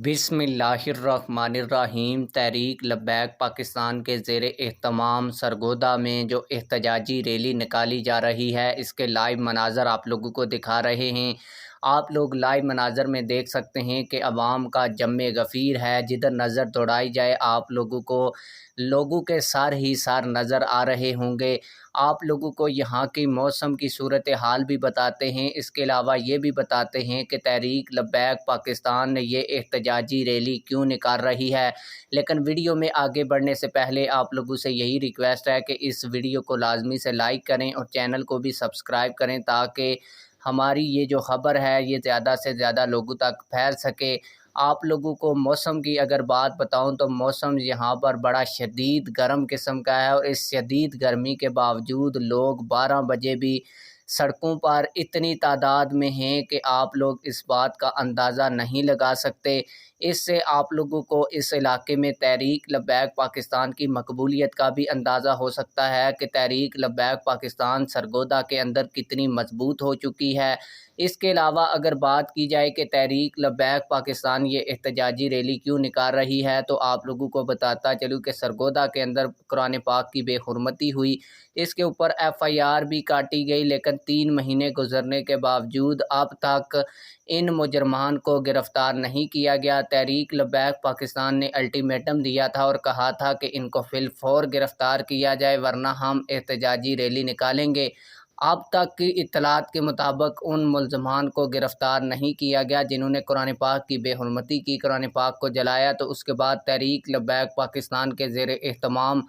بسم اللہ الرحمن الرحیم۔ تحریک لبیک پاکستان کے زیر اہتمام سرگودا میں جو احتجاجی ریلی نکالی جا رہی ہے، اس کے لائیو مناظر آپ لوگوں کو دکھا رہے ہیں۔ آپ لوگ لائیو مناظر میں دیکھ سکتے ہیں کہ عوام کا جم غفیر ہے۔ جدھر نظر دوڑائی جائے آپ لوگوں کے سار ہی سار نظر آ رہے ہوں گے۔ آپ لوگوں کو یہاں کی موسم کی صورتحال بھی بتاتے ہیں، اس کے علاوہ یہ بھی بتاتے ہیں کہ تحریک لبیک پاکستان نے یہ احتجاجی ریلی کیوں نکال رہی ہے۔ لیکن ویڈیو میں آگے بڑھنے سے پہلے آپ لوگوں سے یہی ریکویسٹ ہے کہ اس ویڈیو کو لازمی سے لائک کریں اور چینل کو بھی سبسکرائب کریں تاکہ ہماری یہ جو خبر ہے یہ زیادہ سے زیادہ لوگوں تک پھیل سکے۔ آپ لوگوں کو موسم کی اگر بات بتاؤں تو موسم یہاں پر بڑا شدید گرم قسم کا ہے، اور اس شدید گرمی کے باوجود لوگ 12 بجے بھی سڑکوں پر اتنی تعداد میں ہیں کہ آپ لوگ اس بات کا اندازہ نہیں لگا سکتے۔ اس سے آپ لوگوں کو اس علاقے میں تحریک لبیک پاکستان کی مقبولیت کا بھی اندازہ ہو سکتا ہے کہ تحریک لبیک پاکستان سرگودا کے اندر کتنی مضبوط ہو چکی ہے۔ اس کے علاوہ اگر بات کی جائے کہ تحریک لبیک پاکستان یہ احتجاجی ریلی کیوں نکال رہی ہے، تو آپ لوگوں کو بتاتا چلوں کہ سرگودا کے اندر قرآن پاک کی بے حرمتی ہوئی، اس کے اوپر FIR بھی کاٹی گئی، لیکن 3 مہینے گزرنے کے باوجود اب تک ان مجرمان کو گرفتار نہیں کیا گیا۔ تحریک لبیک پاکستان نے الٹیمیٹم دیا تھا اور کہا تھا کہ ان کو فی الفور گرفتار کیا جائے ورنہ ہم احتجاجی ریلی نکالیں گے۔ اب تک کی اطلاعات کے مطابق ان ملزمان کو گرفتار نہیں کیا گیا جنہوں نے قرآن پاک کی بے حرمتی کی، قرآن پاک کو جلایا۔ تو اس کے بعد تحریک لبیک پاکستان کے زیر اہتمام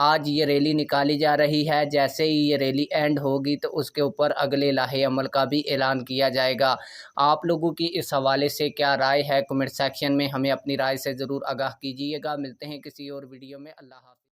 آج یہ ریلی نکالی جا رہی ہے۔ جیسے ہی یہ ریلی اینڈ ہوگی تو اس کے اوپر اگلے لاہے عمل کا بھی اعلان کیا جائے گا۔ آپ لوگوں کی اس حوالے سے کیا رائے ہے؟ کمنٹ سیکشن میں ہمیں اپنی رائے سے ضرور آگاہ کیجیے گا۔ ملتے ہیں کسی اور ویڈیو میں۔ اللہ حافظ۔